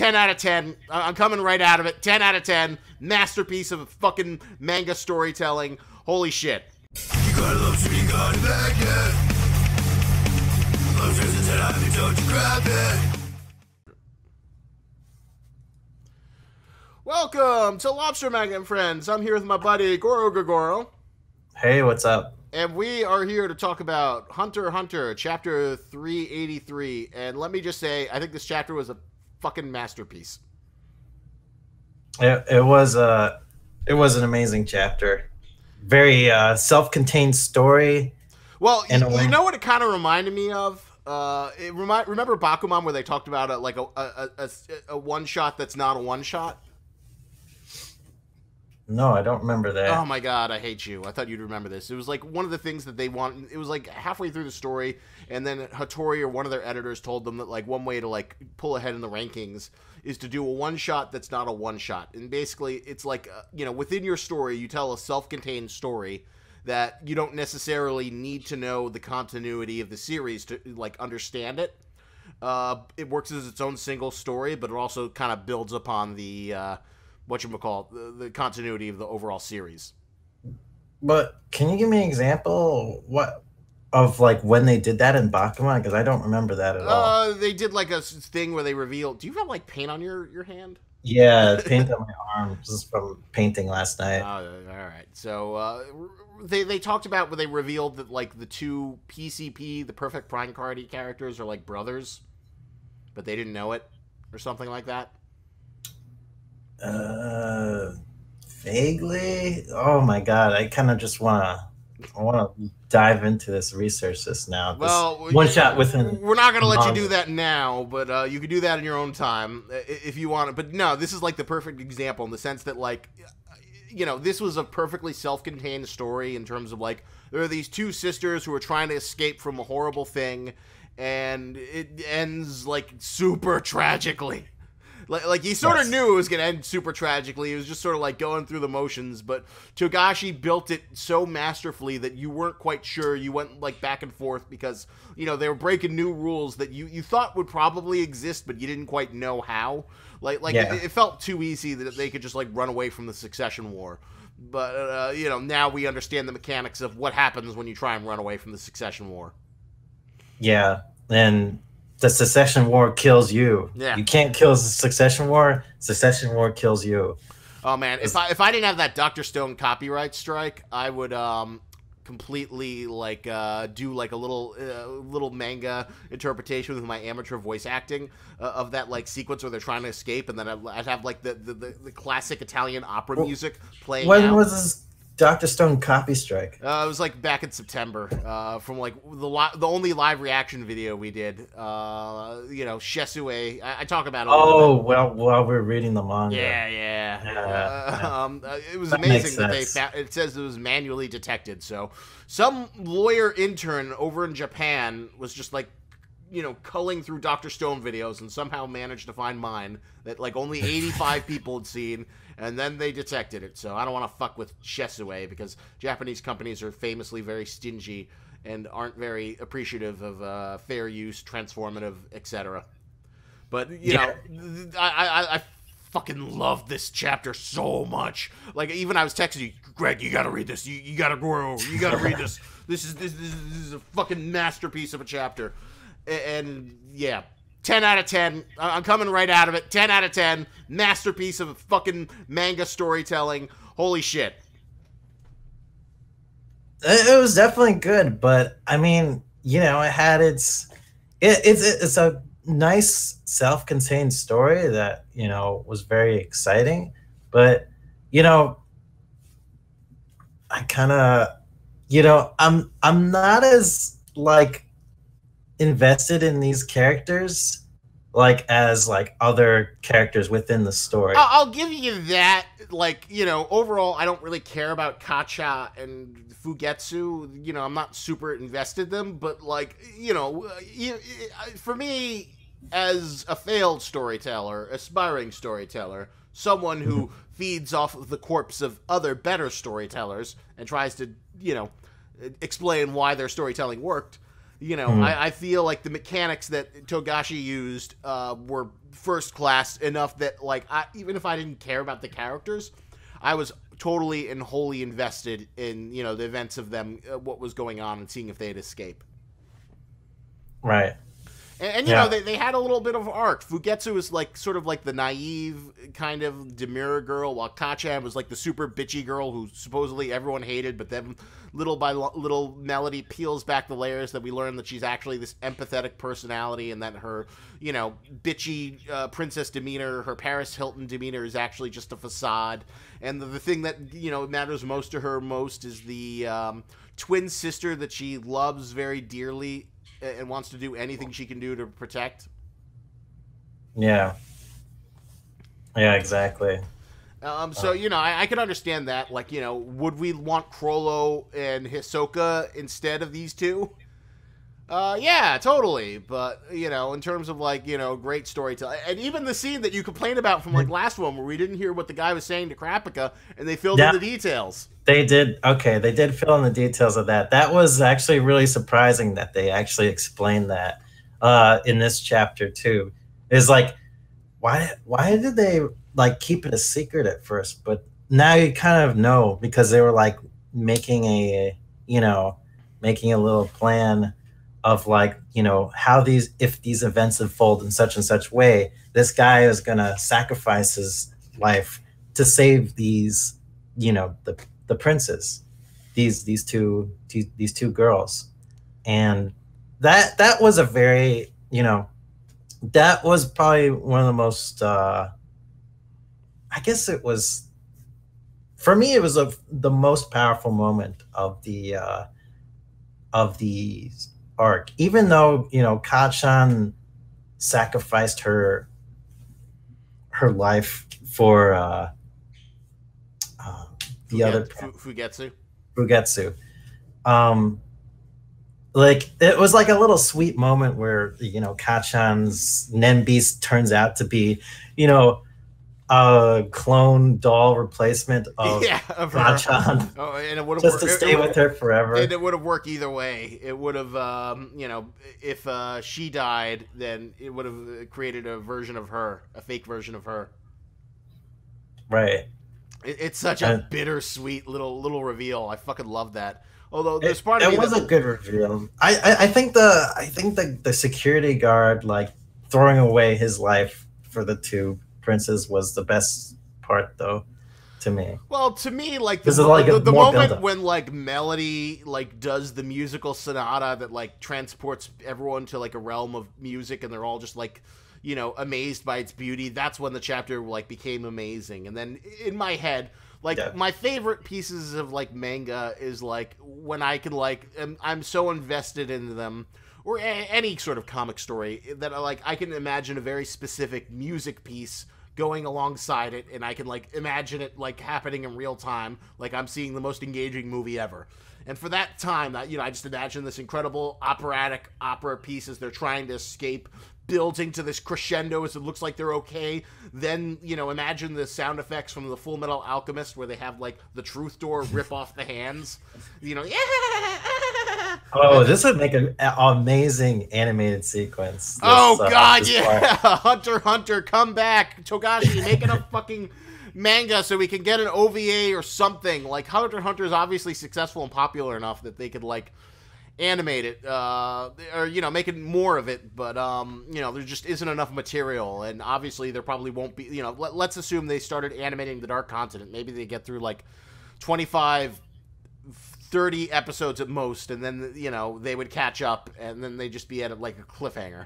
10 out of 10. I'm coming right out of it. 10 out of 10. Masterpiece of fucking manga storytelling. Holy shit. You got Lobster, you got Manga. Lobster's a 10 out of 10, don't you grab it. Welcome to Lobster Manga and Friends. I'm here with my buddy Goro Gogoro. Hey, what's up? And we are here to talk about Hunter x Hunter, chapter 383. And let me just say, I think this chapter was a fucking masterpiece. It was an amazing chapter. Very self-contained story. Well, you know what it kind of reminded me of? Remember Bakuman, where they talked about a one-shot that's not a one-shot? No, I don't remember that. Oh my god, I hate you. I thought you'd remember this. It was like one of the things that they want. It was like halfway through the story, and then Hattori or one of their editors told them that like one way to like pull ahead in the rankings is to do a one-shot that's not a one-shot. And basically, it's like, within your story, you tell a self-contained story that you don't necessarily need to know the continuity of the series to like understand it. It works as its own single story, but it also kind of builds upon the the continuity of the overall series. But can you give me an example of when they did that in Bakuman? Because I don't remember that at all. They did like a thing where they revealed. Do you have like paint on your hand? Yeah, paint on my arm just from painting last night. Oh, all right. So they talked about where they revealed that like the two PCP, the Perfect Prime Party characters, are like brothers, but they didn't know it or something like that. Vaguely. Oh my god, I kind of just wanna dive into this, research this now. Well, one shot within. We're not gonna let you do that now, but you can do that in your own time if you want. But no, this is like the perfect example in the sense that like, this was a perfectly self-contained story in terms of like there are these two sisters who are trying to escape from a horrible thing, and it ends like super tragically. Like he sort of knew it was going to end super tragically. He was just sort of like going through the motions, but Togashi built it so masterfully that you weren't quite sure. You went like back and forth because, they were breaking new rules that you thought would probably exist, but you didn't quite know how. It felt too easy that they could just like run away from the Succession War. But, now we understand the mechanics of what happens when you try and run away from the Succession War. Yeah, and the Succession War kills you. Yeah. You can't kill the Succession War. Succession War kills you. Oh man, if I didn't have that Dr. Stone copyright strike, I would completely like do like a little manga interpretation with my amateur voice acting of that like sequence where they're trying to escape, and then I'd have like the classic Italian opera music playing. When was this Dr. Stone copy strike? It was like back in September, from like the only live reaction video we did. Shesue. I talk about it. Oh, well, while we're reading the manga. Yeah. It was amazing that they found. It says it was manually detected. So some lawyer intern over in Japan was just like, culling through Dr. Stone videos and somehow managed to find mine that like only 85 people had seen, and then they detected it. So I don't want to fuck with Shesue because Japanese companies are famously very stingy and aren't very appreciative of fair use, transformative, etc. But, I fucking love this chapter so much. Like, even I was texting you, Greg, you gotta read this. You gotta grow. You gotta read this. This is a fucking masterpiece of a chapter. And yeah, 10 out of 10. I'm coming right out of it. 10 out of 10. Masterpiece of fucking manga storytelling. Holy shit. It was definitely good, but I mean, it had it's a nice self-contained story that, was very exciting, but I kind of, I'm not as like invested in these characters as other characters within the story. I'll give you that. Like, overall, I don't really care about Kacha and Fugetsu. I'm not super invested in them, but like, for me, as a failed storyteller, aspiring storyteller, someone who feeds off of the corpse of other better storytellers and tries to, explain why their storytelling worked, You know, I feel like the mechanics that Togashi used were first class enough that, like, even if I didn't care about the characters, I was totally and wholly invested in, you know, the events of them, what was going on, and seeing if they'd escape. Right. And you know, they had a little bit of arc. Fugetsu was like sort of like the naive kind of demure girl, while Kachan was like the super bitchy girl who supposedly everyone hated, but then little by little, Melody peels back the layers that we learn that she's actually this empathetic personality, and that her, you know, bitchy princess demeanor, her Paris Hilton demeanor is actually just a facade. And the thing that, you know, matters most to her is the twin sister that she loves very dearly and wants to do anything she can do to protect. Yeah. Yeah, exactly. So, you know, I can understand that. Like, you know, would we want Chrollo and Hisoka instead of these two? Yeah, totally. But, you know, in terms of, like, you know, great storytelling. And even the scene that you complained about from, like, last one, where we didn't hear what the guy was saying to Kurapika, and they filled in the details. They did. Okay, they did fill in the details of that. That was actually really surprising that they actually explained that in this chapter, too. It's like, why did they, like, keep it a secret at first? But now you kind of know, because they were, like, making a little plan of, like, you know, how if these events unfold in such and such way, this guy is gonna sacrifice his life to save these, you know, the princes, these two girls. And that was a very, you know, that was probably one of the most I guess it was, for me, it was the most powerful moment of the arc. Even though, you know, Kachan sacrificed her life for the other Fugetsu. Like, it was like a little sweet moment where, you know, Kachan's Nenbeast turns out to be, you know, a clone doll replacement of Kachan. Oh, and it would have just to stay with her forever. And it would have worked either way. It would have, you know, if she died, then it would have created a version of her, a fake version of her. Right. It's such a bittersweet little reveal. I fucking love that. Although there's part of me it was a good reveal. I think the security guard, like, throwing away his life for the two princes was the best part, though, to me. Well, to me, like, the moment when, like, Melody, like, does the musical sonata that, like, transports everyone to, like, a realm of music, and they're all just, like, you know, amazed by its beauty. That's when the chapter, like, became amazing. And then in my head, like, my favorite pieces of, like, manga is, like, when I can, like, I'm so invested in them, or any sort of comic story, that, like, I can imagine a very specific music piece going alongside it, and I can, like, imagine it, like, happening in real time, like I'm seeing the most engaging movie ever. And for that time, you know, I just imagine this incredible opera piece as they're trying to escape, building to this crescendo as it looks like they're okay. Then, you know, imagine the sound effects from the Full Metal Alchemist where they have, like, the truth door rip off the hands. You know, Oh, this would make an amazing animated sequence. Oh, God, yeah. Hunter, Hunter, come back. Togashi, making a fucking manga so we can get an OVA or something. Like, Hunter, Hunter is obviously successful and popular enough that they could, like, animate it, or, you know, make it more of it, but, you know, there just isn't enough material, and obviously there probably won't be, you know, let's assume they started animating the Dark Continent. Maybe they get through, like, 25, 30 episodes at most, and then, you know, they would catch up, and then they'd just be at, like, a cliffhanger.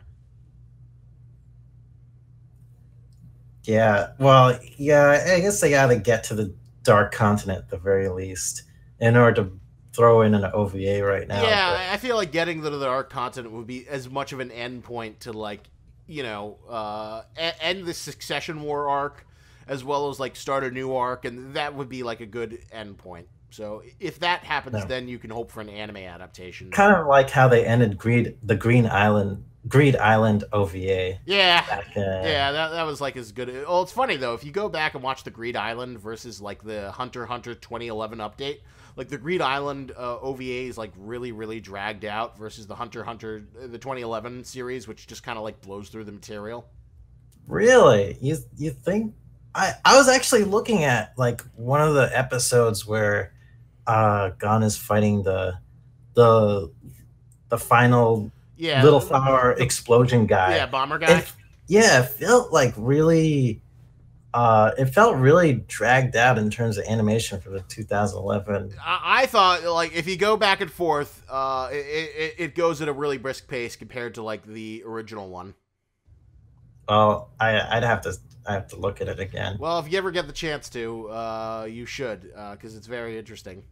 Yeah, well, yeah, I guess they gotta get to the Dark Continent at the very least in order to throw in an OVA right now. Yeah, but I feel like getting to the Dark Continent would be as much of an end point to, like, you know, end the Succession War arc, as well as, like, start a new arc, and that would be, like, a good end point. So if that happens, then you can hope for an anime adaptation. Kind of like how they ended the Green Island Greed Island OVA. Yeah, Back, yeah, that was like as good. Well, it's funny though if you go back and watch the Greed Island versus like the Hunter x Hunter 2011 update. Like the Greed Island OVA is like really dragged out versus the Hunter x Hunter the 2011 series, which just kind of like blows through the material. Really? You think? I was actually looking at like one of the episodes where Gon is fighting the final little flower explosion guy. Yeah, bomber guy. Yeah, it felt like really it felt really dragged out in terms of animation for the 2011. I thought like if you go back and forth, it goes at a really brisk pace compared to like the original one. Oh, I have to look at it again. Well, if you ever get the chance to, you should, because it's very interesting.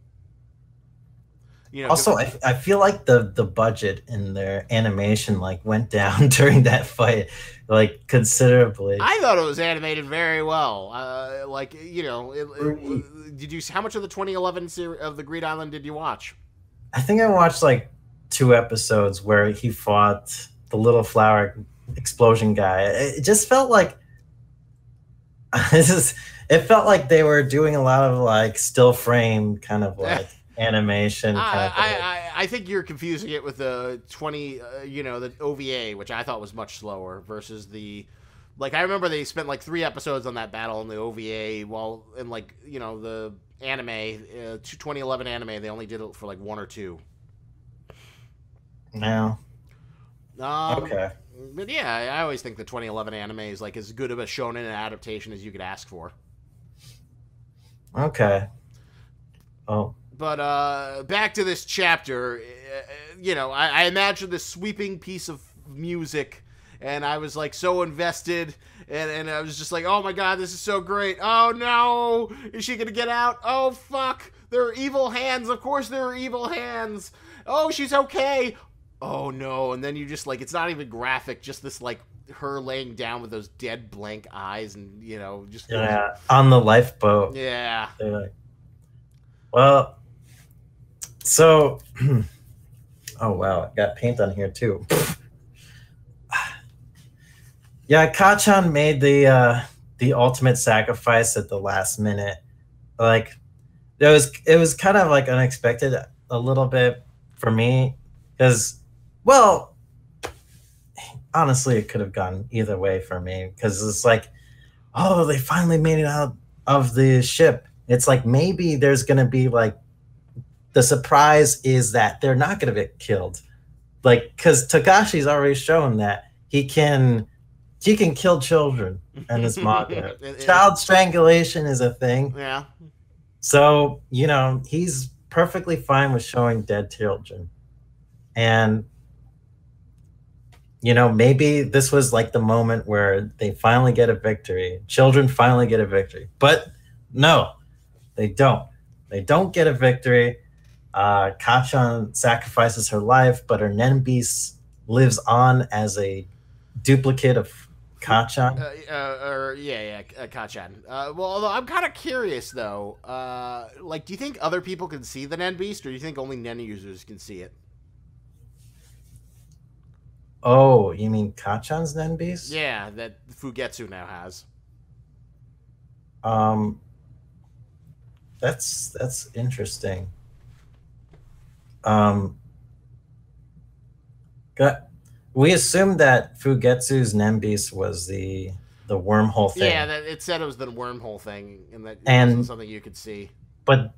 You know, also, I feel like the budget in their animation like went down during that fight, like considerably. I thought it was animated very well. Like you know, did you? How much of the 2011 series of the Greed Island did you watch? I think I watched like 2 episodes where he fought the little flower explosion guy. It just felt like it felt like they were doing a lot of like still frame kind of like animation. I think you're confusing it with the 20, the OVA, which I thought was much slower versus the. Like I remember they spent like 3 episodes on that battle in the OVA, while in like the anime, 2011 anime, they only did it for like 1 or 2. No. Okay. But yeah, I always think the 2011 anime is like as good of a shonen adaptation as you could ask for. Okay. Oh. But back to this chapter, I imagined this sweeping piece of music, and I was like so invested, and I was just like, oh my god, this is so great. Oh no, is she gonna get out? Oh fuck, there are evil hands. Of course there are evil hands. Oh, she's okay. Oh no, and then you just like, it's not even graphic, just this like her laying down with those dead blank eyes, and just on the lifeboat. Yeah. Like, well, so oh wow, I got paint on here too. Yeah, Kachan made the ultimate sacrifice at the last minute. Like it was kind of like unexpected a little bit for me, because well, honestly, it could have gone either way for me, because it's like, oh, they finally made it out of the ship. It's like maybe there's gonna be like the surprise is that they're not gonna get killed, like because Takashi's already shown that he can kill children in this manga. Child strangulation is a thing. Yeah. So he's perfectly fine with showing dead children, and maybe this was like the moment where they finally get a victory. Children finally get a victory. But no, they don't. They don't get a victory. Kachan sacrifices her life, but her Nen beast lives on as a duplicate of Kachan. Kachan. Well, although I'm kind of curious, though. Do you think other people can see the Nen beast, or do you think only Nen users can see it? Oh, you mean Kachan's Nen beast? Yeah, that Fugetsu now has. That's interesting. We assumed that Fugetsu's Nen beast was the wormhole thing. Yeah, it said it was the wormhole thing, and that it wasn't something you could see. But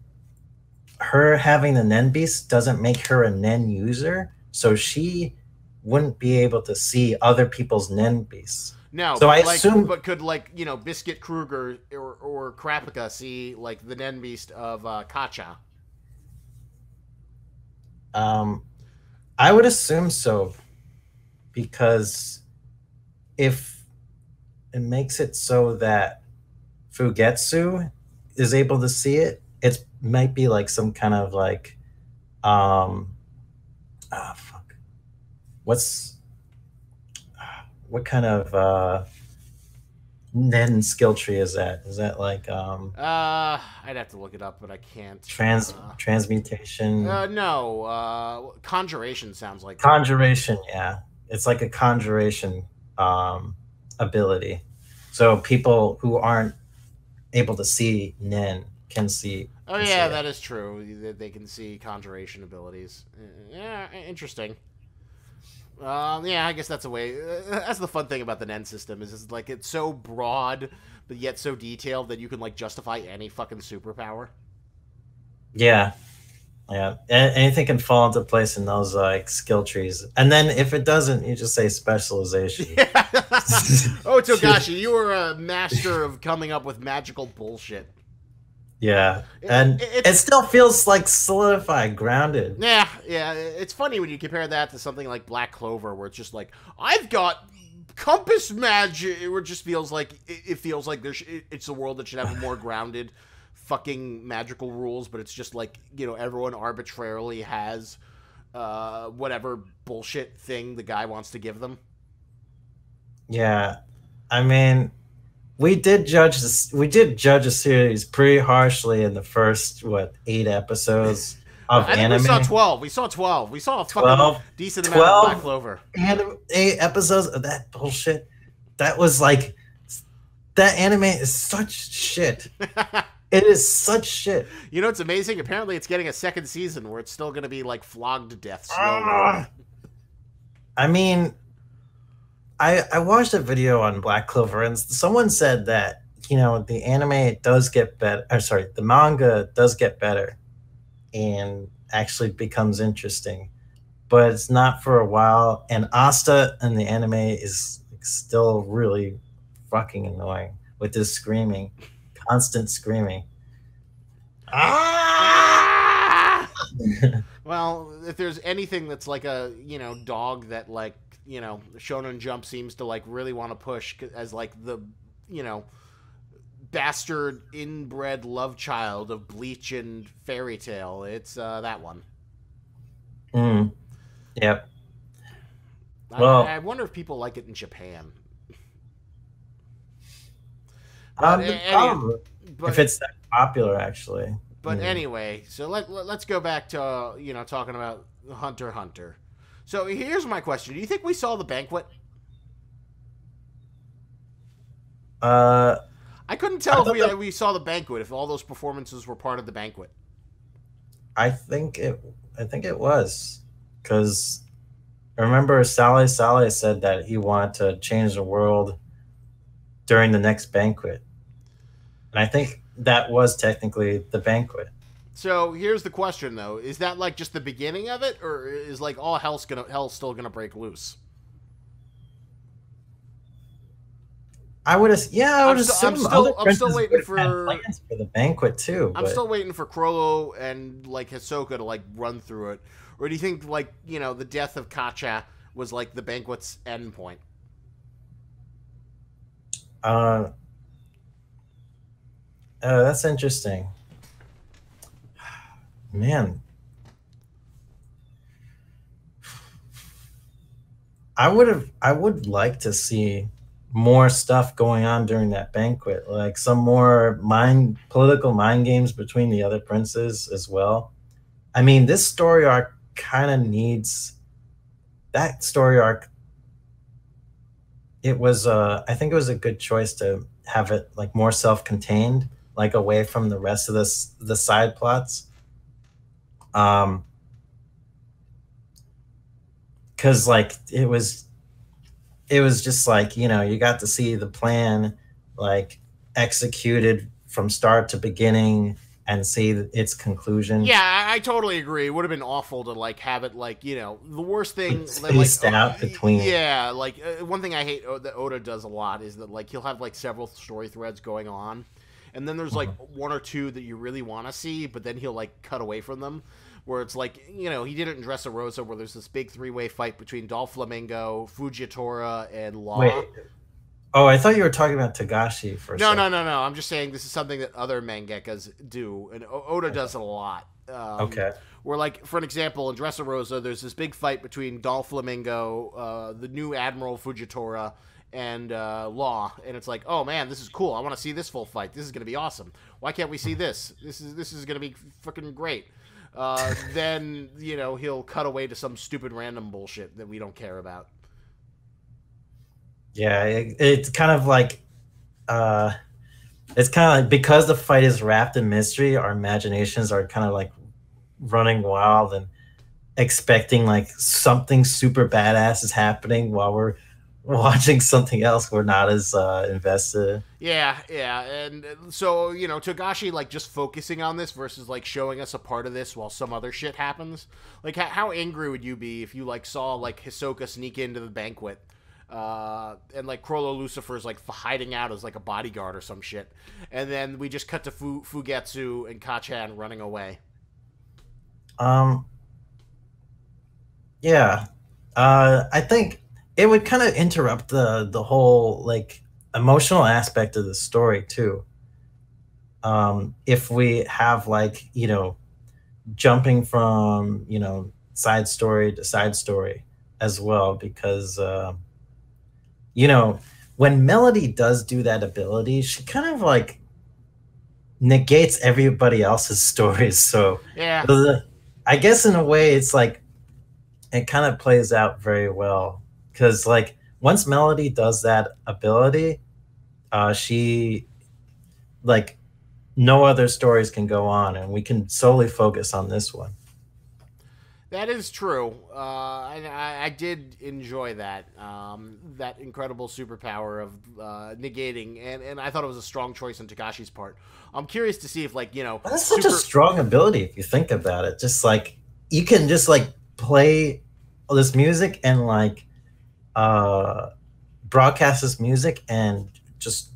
her having the Nen beast doesn't make her a Nen user, so she wouldn't be able to see other people's Nen beasts. No, so I assume, but could Biscuit Kruger or Krapika see like the Nen beast of Kacha? I would assume so, because if it makes it so that Fugetsu is able to see it, it might be like some kind of like what kind of Nen skill tree is that? Is that like I'd have to look it up, but I can't. Transmutation? No. Conjuration sounds like Conjuration, yeah. It's like a conjuration ability. So people who aren't able to see Nin can see. Oh Can see yeah, it. that is true. That they can see conjuration abilities. Yeah, interesting. Yeah, I guess that's a way. That's the fun thing about the NEN system is like it's so broad, but yet so detailed that you can like justify any fucking superpower. Yeah, yeah. Anything can fall into place in those like skill trees, and then if it doesn't, you just say specialization. Yeah. Oh, Togashi, you are a master of coming up with magical bullshit. Yeah, and it still feels like solidified, grounded. Yeah, yeah. It's funny when you compare that to something like Black Clover, where it's just like I've got compass magic. It just feels like it feels like it's a world that should have more grounded, fucking magical rules. But it's just like everyone arbitrarily has whatever bullshit thing the guy wants to give them. Yeah, I mean, we did judge this. We did judge a series pretty harshly in the first 8 episodes of I think anime. we saw 12. We saw 12. We saw a fucking 12, decent amount of Black Clover. Anime 8 episodes of that bullshit. That was like that anime is such shit. It is such shit. You know, it's amazing. Apparently, it's getting a second season where it's still going to be like flogged to death slowly. I mean, I watched a video on Black Clover, and someone said that the anime does get better. Or sorry, the manga does get better, and actually becomes interesting, but it's not for a while. And Asta in the anime is still really fucking annoying with this screaming, constant screaming. Ah! Well, if there's anything that's like a dog that like Shonen Jump seems to like really want to push as like the bastard inbred love child of Bleach and Fairy Tail, it's that one. Yep. Well, I wonder if people like it in Japan. If it's that popular, actually. But anyway, so let's go back to talking about Hunter x Hunter. So here's my question: do you think we saw the banquet? I couldn't tell if we saw the banquet, if all those performances were part of the banquet. I think it was, because remember Sally said that he wanted to change the world during the next banquet, and I think that was technically the banquet. So here's the question, though: is that like just the beginning of it, or is like all hell's still gonna break loose? I would assume I'm still waiting for plans for the banquet too. I'm still waiting for Chrollo and like Hisoka to like run through it, or do you think like the death of Katcha was like the banquet's end point? That's interesting. Man, I would like to see more stuff going on during that banquet, like some more political mind games between the other princes as well. I mean, this story arc kind of needs that story arc. It was I think it was a good choice to have it like more self-contained, like away from the rest of the side plots. Because like it was just like you got to see the plan like executed from start to beginning and see its conclusion. Yeah, I totally agree. It would have been awful to like have it like the worst thing spaced out between. Yeah, like one thing I hate that Oda does a lot is that like he'll have like several story threads going on, and then there's like one or two that you really want to see, but then he'll like cut away from them. Where it's like, he did it in Dressrosa, where there's this big three-way fight between Doflamingo, Fujitora, and Law. Wait. Oh, I thought you were talking about Togashi for a second. No. I'm just saying this is something that other mangakas do, and Oda does it a lot. Okay. Where, like, for an example, in Dressrosa, there's this big fight between Doflamingo, the new Admiral Fujitora, and Law, and it's like, oh man, this is cool. I want to see this full fight. This is going to be awesome. Why can't we see this? This is going to be freaking great. Then he'll cut away to some stupid random bullshit that we don't care about. Yeah, it's kind of like it's kind of like because the fight is wrapped in mystery, our imaginations are kind of like running wild and expecting like something super badass is happening while we're watching something else we're not as invested in. Yeah, yeah, and so Togashi like just focusing on this versus like showing us a part of this while some other shit happens. Like, how angry would you be if you like saw like Hisoka sneak into the banquet, and like Chrollo Lucifer's like hiding out as like a bodyguard or some shit, and then we just cut to Fugetsu and Kachan running away. Um, yeah, I think it would kind of interrupt the whole like emotional aspect of the story too. If we have like jumping from side story to side story as well, because you know when Melody does do that ability, she kind of like negates everybody else's stories. So Yeah. I guess in a way, it's like it kind of plays out very well because like once Melody does that ability, she like no other stories can go on, and we can solely focus on this one. That is true. I did enjoy that that incredible superpower of negating, and I thought it was a strong choice on Takashi's part. I'm curious to see if That's such a strong ability if you think about it. Just like you can just like play all this music and like broadcast this music and just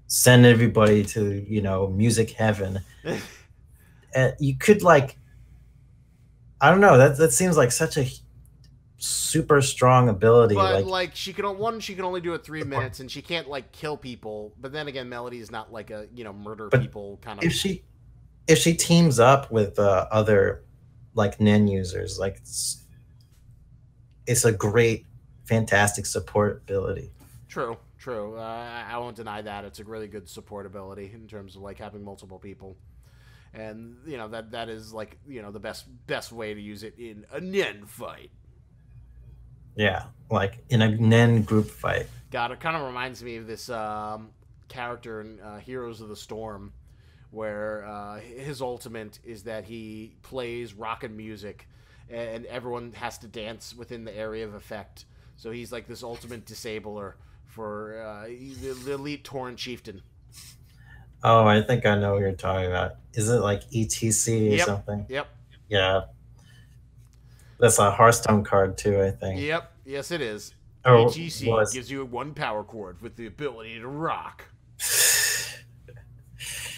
send everybody to music heaven. And you could like I don't know, that seems like such a super strong ability. But like she can only do it 3 minutes, and she can't like kill people. But then again, Melody is not like a murder people kind of. If she teams up with other like Nen users, like it's a great, fantastic support ability. True. I won't deny that it's a really good support ability in terms of like having multiple people. And that is like the best way to use it in a Nen fight. Yeah, like in a Nen group fight. God, it kind of reminds me of this character in Heroes of the Storm, where his ultimate is that he plays rockin' music, and everyone has to dance within the area of effect. So he's like this ultimate disabler for the elite Tauren chieftain. Oh, I think I know what you're talking about. Is it like ETC or something? Yep. Yeah. That's a Hearthstone card too, I think. Yep. Yes, it is. Oh, ETC gives you one power chord with the ability to rock.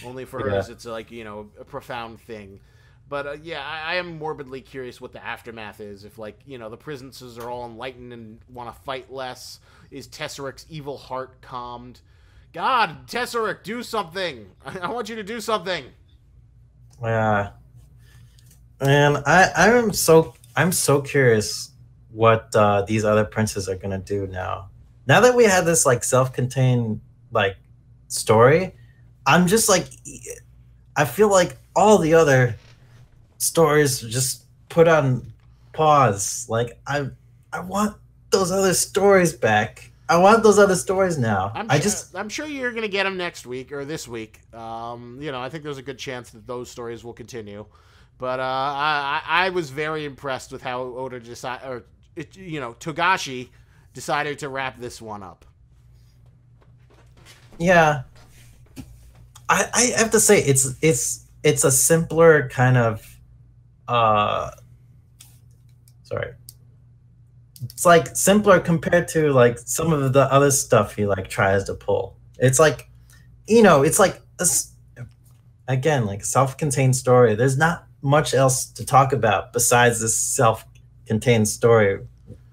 Only for hers, it's like, a profound thing. But I am morbidly curious what the aftermath is. If like, the princesses are all enlightened and want to fight less. Is Tesseric's evil heart calmed? God, Tesseric, do something! I want you to do something. Yeah, man, I'm so curious what these other princes are gonna do now. Now that we have this like self-contained like story, I'm just like, I feel like all the other stories just put on pause. Like I want those other stories back. I want those other stories now. I'm sure you're gonna get them next week or this week. I think there's a good chance that those stories will continue. But I was very impressed with how Oda Togashi decided to wrap this one up. Yeah, I have to say it's a simpler kind of sorry. It's like simpler compared to like some of the other stuff he like tries to pull. It's like, it's like again like a self-contained story. There's not much else to talk about besides this self-contained story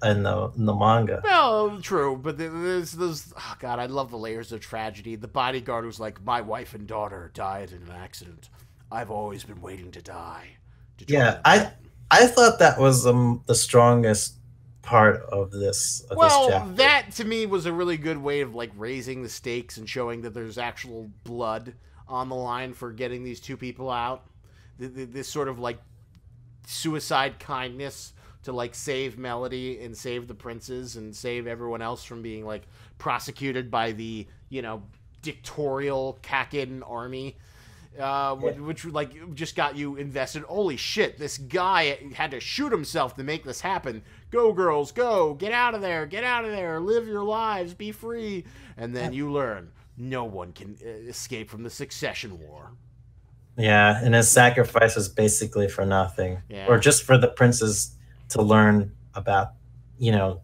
in the manga. Well, true, but there's oh God, I love the layers of tragedy. The bodyguard who's like, my wife and daughter died in an accident. I've always been waiting to die. Yeah, I thought that was the strongest part of this chapter. That to me was a really good way of like raising the stakes and showing that there's actual blood on the line for getting these two people out. This sort of like suicide kindness to like save Melody and save the princes and save everyone else from being like prosecuted by the, you know, dictatorial Kakin army. Which like just got you invested. Holy shit, this guy had to shoot himself to make this happen. Go girls, go, get out of there, live your lives, be free. And then you learn no one can escape from the succession war. Yeah, and his sacrifice was basically for nothing, or just for the princes to learn about, you know,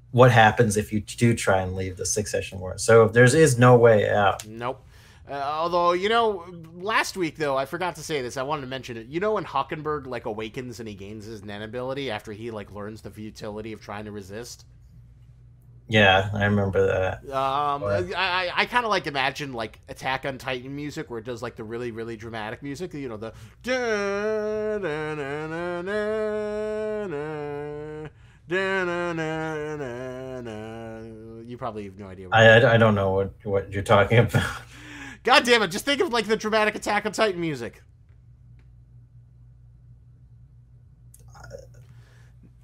what happens if you do try and leave the succession war. So there is no way out. Nope. Although, you know, last week, though, I forgot to say this. I wanted to mention it. You know when Hockenberg, like, awakens and he gains his Nen ability after he, like, learns the futility of trying to resist? Yeah, I remember that. I kind of, like, imagine, like, Attack on Titan music where it does, like, the really, really dramatic music. You know, the... You probably have no idea. I don't know what you're talking about. God damn it, just think of like the dramatic Attack on Titan music.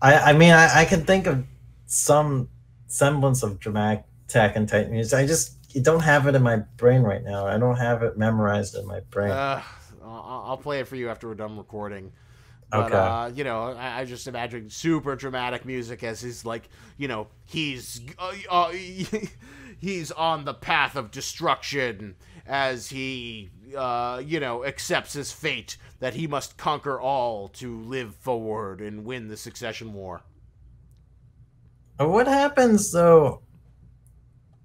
I mean, I can think of some semblance of dramatic Attack on Titan music. You don't have it in my brain right now. I don't have it memorized in my brain. I'll play it for you after we're done recording. But, okay. You know, I just imagine super dramatic music as he's like, you know, he's on the path of destruction as he, you know, accepts his fate that he must conquer all to live forward and win the succession war. What happens, though?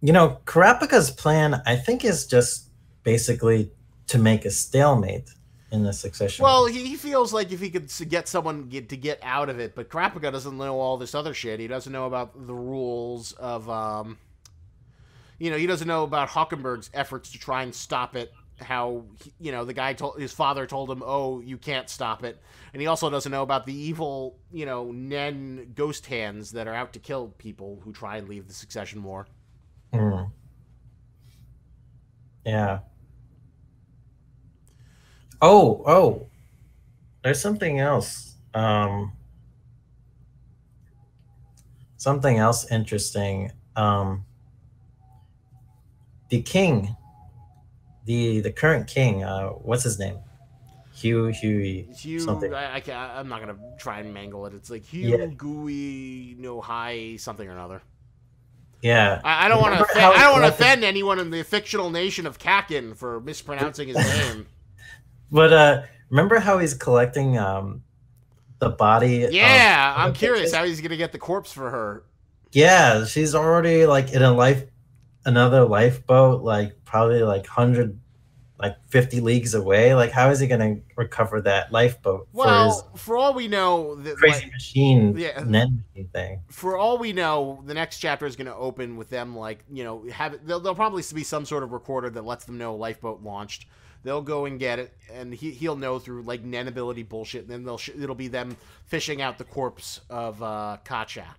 You know, Kurapika's plan, I think, is just basically to make a stalemate in the succession. Well, he feels like if he could get someone to get out of it, but Kurapika doesn't know all this other shit. He doesn't know about the rules of, you know, he doesn't know about Hockenberg's efforts to try and stop it. How, you know, the guy his father told him, oh, you can't stop it. And he also doesn't know about the evil, you know, Nen ghost hands that are out to kill people who try and leave the succession war. Yeah. Oh, there's something else. Something else interesting. The king, the current king, what's his name? Hugh something. I'm not gonna try and mangle it. It's like Hugh Gooey no High something or another. Yeah, I don't want to offend anyone in the fictional nation of Kakin for mispronouncing his name. But remember how he's collecting the body? Yeah, I'm curious how he's gonna get the corpse for her. Yeah, she's already like in another lifeboat, like probably like 50 leagues away. Like, how is he gonna recover that lifeboat? Well, for all we know, the crazy machine, Nen machine thing. For all we know, the next chapter is gonna open with them, like, you know, there'll probably be some sort of recorder that lets them know lifeboat launched. They'll go and get it, and he'll know through like Nen ability bullshit. And then it'll be them fishing out the corpse of Katja.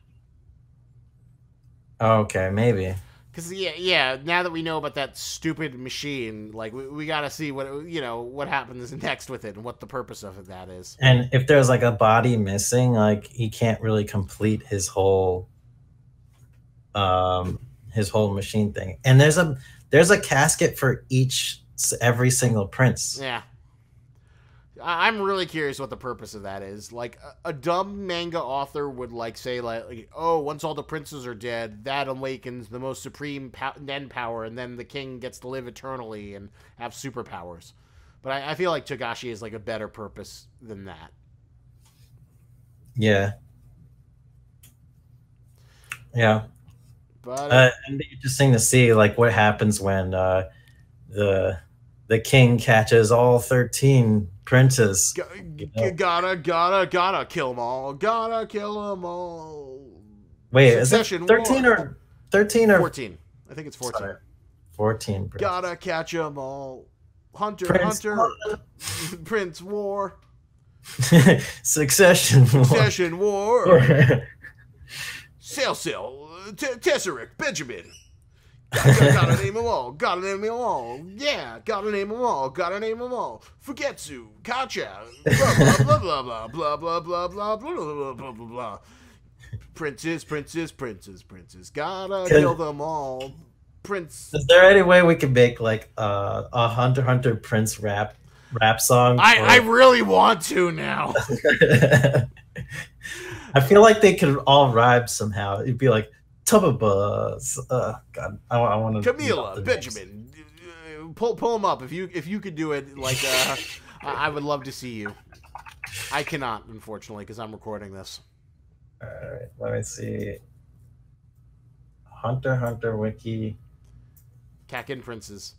Okay, maybe. Because yeah. Now that we know about that stupid machine, like we got to see what happens next with it and what the purpose of that is. And if there's like a body missing, like he can't really complete his whole machine thing. And there's a casket for every single prince. Yeah. I'm really curious what the purpose of that is. Like, a dumb manga author would, like, say, like, oh, once all the princes are dead, that awakens the most supreme Nen power, and then the king gets to live eternally and have superpowers. But I feel like Togashi is, like, a better purpose than that. Yeah. Yeah. But and it'd be interesting to see, like, what happens when the king catches all 13 princes. Gotta kill them all. Gotta kill them all. Wait, is it 13 or 14? I think it's 14. Sorry. 14 princes. Gotta catch them all. Prince Prince War. Succession War. Sail, Tesseric, Benjamin. Gotta name them all. Gotta name them all. Yeah, gotta name them all. Gotta name them all. Fugetsu, Kacha, blah blah blah blah blah blah blah blah blah blah blah blah. Princes, princes, princes, princes. Gotta kill them all. Prince. Is there any way we can make like a Hunter x Hunter Prince rap song? I really want to now. I feel like they could all rhyme somehow. It'd be like Tubba God, I want to. Camila, Benjamin, pull them up if you could do it. Like, I would love to see you. I cannot, unfortunately, because I'm recording this. All right, let me see. Hunter x Hunter wiki. Kakin Princes.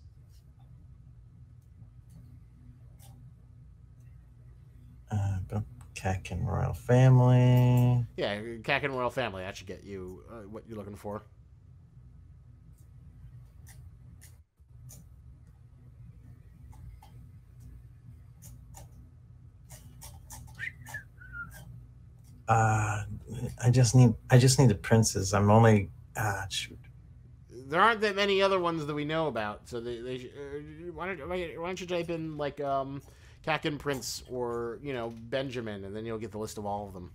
Kakin Royal Family. Yeah, Kakin Royal Family. That should get you what you're looking for. I just need the princes. I'm only shoot. There aren't that many other ones that we know about, so why don't you type in like Kakin Prince or Benjamin, and then you'll get the list of all of them.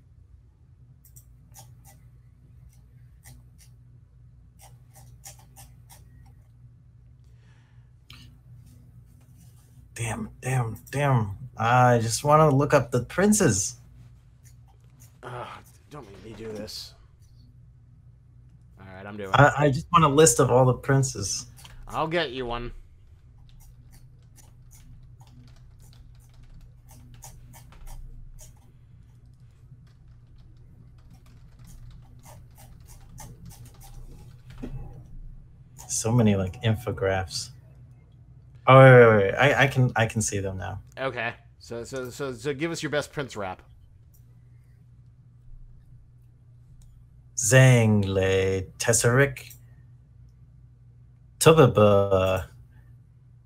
Damn. I just want to look up the princes. Don't make me do this. All right, I'm doing it. I just want a list of all the princes. I'll get you one. So many like infographs. Oh wait. I can see them now. Okay. So give us your best Prince rap. Zangle, Tesseric, Tubaba,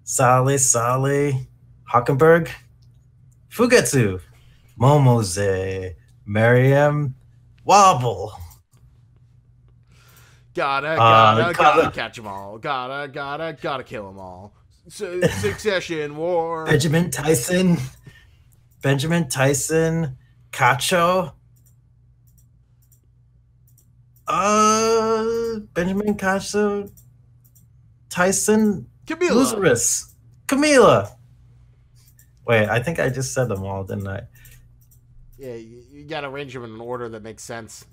Sale, Hockenberg, Fugetsu, Momose, Mariam, Wobble. Gotta catch them all. Gotta kill them all. Succession War. Benjamin Tyson, Cacho. Benjamin Cacho, Tyson, Camila. Wait, I think I just said them all, didn't I? Yeah, you gotta arrange them in an order that makes sense.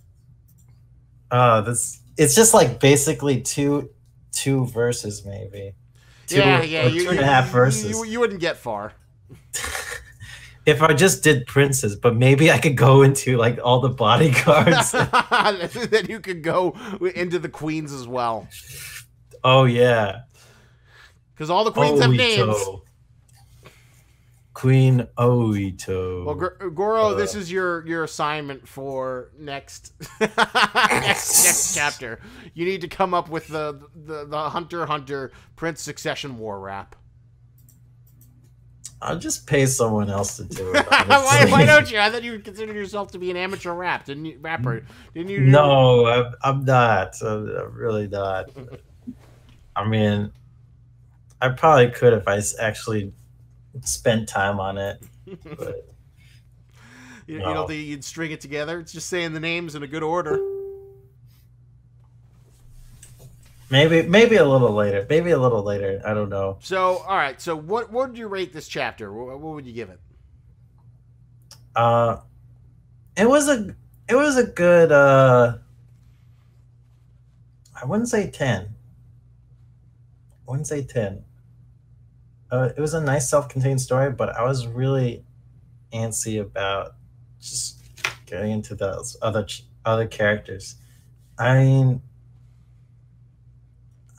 It's just like basically two verses, maybe. Two and a half verses. You wouldn't get far. If I just did princes, but maybe I could go into like all the bodyguards. Then you could go into the queens as well. Oh yeah, because all the queens have names. Queen Oito. Well, Goro, this is your assignment for next next chapter. You need to come up with the Hunter x Hunter Prince Succession War rap. I'll just pay someone else to do it. Why don't you? I thought you would consider yourself to be an amateur rapper, didn't you? No, I'm not. I'm really not. I mean, I probably could if I actually spent time on it. But you don't think you'd string it together? It's just saying the names in a good order. Maybe a little later. I don't know. So, all right. So, what would you rate this chapter? What would you give it? It was a good. I wouldn't say 10. It was a nice self-contained story, but I was really antsy about just getting into those other characters. I mean,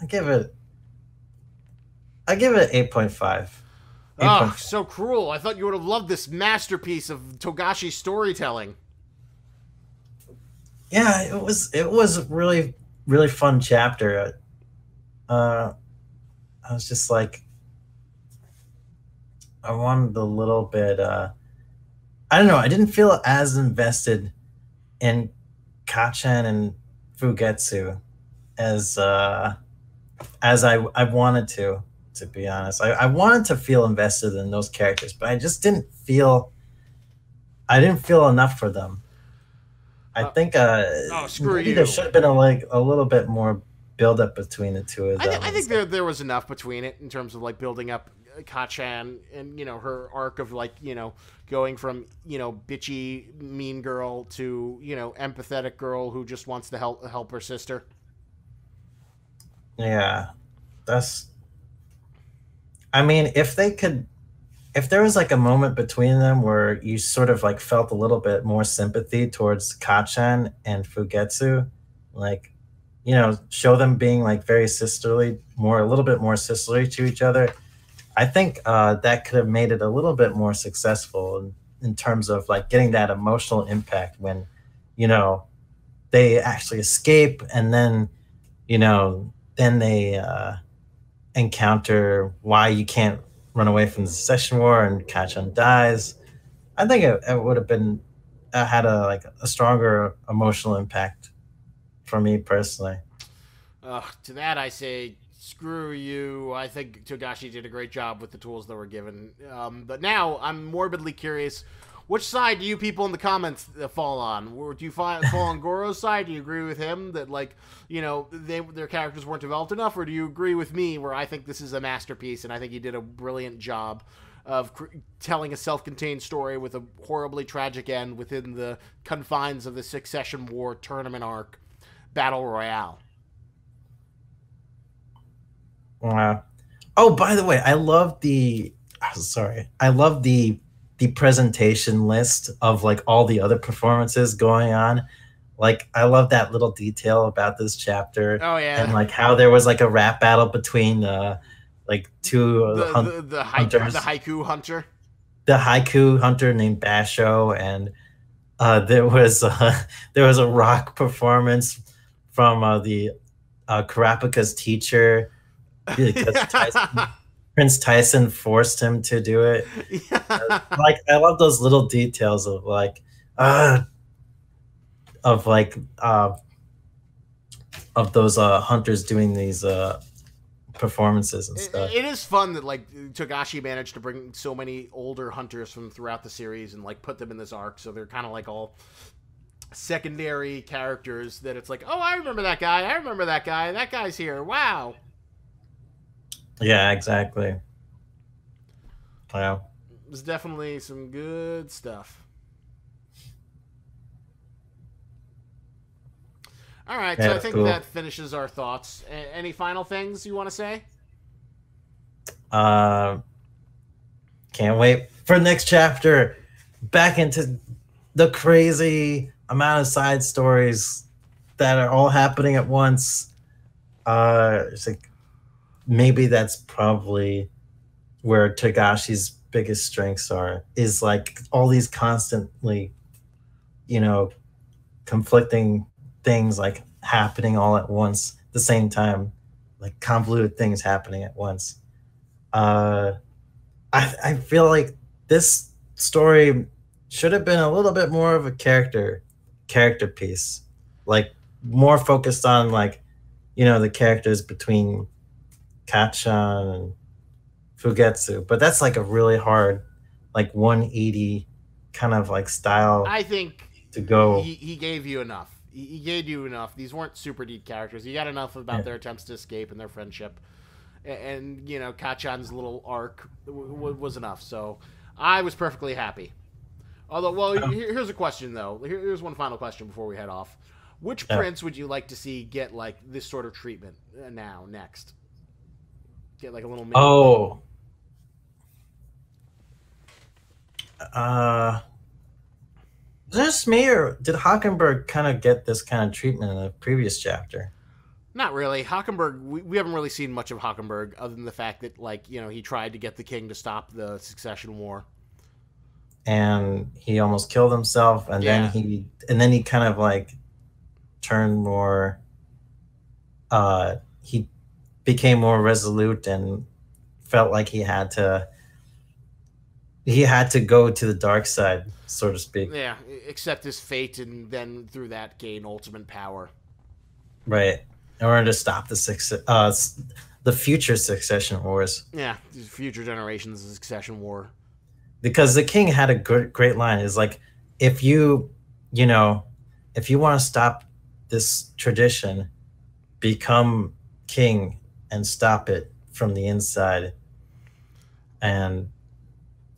I give it 8.5. Oh, so cruel. I thought you would have loved this masterpiece of Togashi storytelling. Yeah, it was really, really fun chapter. I was just like, I wanted a little bit, I don't know, I didn't feel as invested in Kachen and Fugetsu as as I wanted to be honest. I wanted to feel invested in those characters, but I just didn't feel enough for them. I think Oh, screw maybe you. there should have been a little bit more build up between the two of them. I think there was enough between it in terms of like building up Kachan and her arc of like going from bitchy mean girl to empathetic girl who just wants to help her sister. Yeah, that's. I mean, if there was like a moment between them where you sort of like felt a little bit more sympathy towards Kachan and Fugetsu, like, show them being like very sisterly, a little bit more sisterly to each other. I think that could have made it a little bit more successful in terms of like getting that emotional impact when, they actually escape and then they encounter why you can't run away from the secession war and Kachan dies. I think it would have been had a stronger emotional impact for me personally. To that I say, screw you. I think Togashi did a great job with the tools that were given. But now I'm morbidly curious. Which side do you people in the comments fall on? Do you fall on Goro's side? Do you agree with him that, like, their characters weren't developed enough? Or do you agree with me where I think this is a masterpiece and I think he did a brilliant job of telling a self-contained story with a horribly tragic end within the confines of the Succession War tournament arc Battle Royale? Oh, by the way, I love the presentation list of like all the other performances going on. Like, I love that little detail about this chapter. Oh yeah, and like how there was like a rap battle between like two hunters. The haiku hunter. The haiku hunter named Basho, and there was a rock performance from the Kurapika's teacher because Prince Tyson forced him to do it. Yeah. Like, I love those little details of like of those hunters doing these performances and stuff. It is fun that like Togashi managed to bring so many older hunters from throughout the series and like put them in this arc, so they're kind of like all secondary characters that it's like, oh, I remember that guy. I remember that guy. That guy's here. Wow. Yeah, exactly. Wow. It was definitely some good stuff. All right, yeah, so I think cool. that finishes our thoughts. Any final things you want to say? Can't wait for next chapter. Back into the crazy amount of side stories that are all happening at once. It's like maybe that's probably where Togashi's biggest strengths are, is like all these constantly, conflicting things like happening all at once at the same time, like convoluted things happening at once. I feel like this story should have been a little bit more of a character piece, like more focused on like, the characters between Kachan and Fugetsu, but that's like a really hard, like 180 kind of like style. I think to go. He gave you enough. He gave you enough. These weren't super deep characters. You got enough about their attempts to escape and their friendship, and Kachan's little arc was enough. So I was perfectly happy. Although, well, here's a question though. Here's one final question before we head off. Which prince would you like to see get like this sort of treatment next? Get like a little. Oh. Just me, or did Hockenberg kind of get this kind of treatment in the previous chapter? Not really. Hockenberg, we haven't really seen much of Hockenberg other than the fact that, like, he tried to get the king to stop the Succession War. And he almost killed himself, and then he kind of like turned more. He became more resolute and felt like he had to go to the dark side, so to speak. Yeah, accept his fate and then through that gain ultimate power. Right. in order to stop the future succession wars. Yeah, future generations succession war. Because the king had a great line. Is like, if you want to stop this tradition, become king and stop it from the inside. And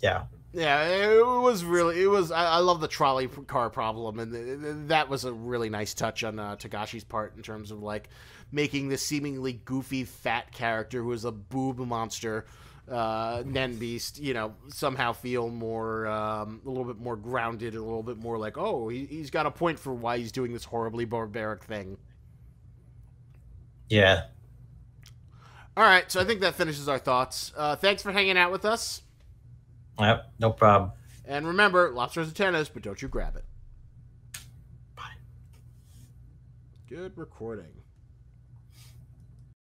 yeah. Yeah, it was really, I love the trolley car problem, and that was a really nice touch on Togashi's part in terms of, like, making this seemingly goofy, fat character who is a boob monster, Nen Beast, somehow feel more, a little bit more grounded, a little bit more like, oh, he's got a point for why he's doing this horribly barbaric thing. Yeah. All right, so I think that finishes our thoughts. Thanks for hanging out with us. Yep, no problem. And remember, lobster is a tennis, but don't you grab it. Bye. Good recording.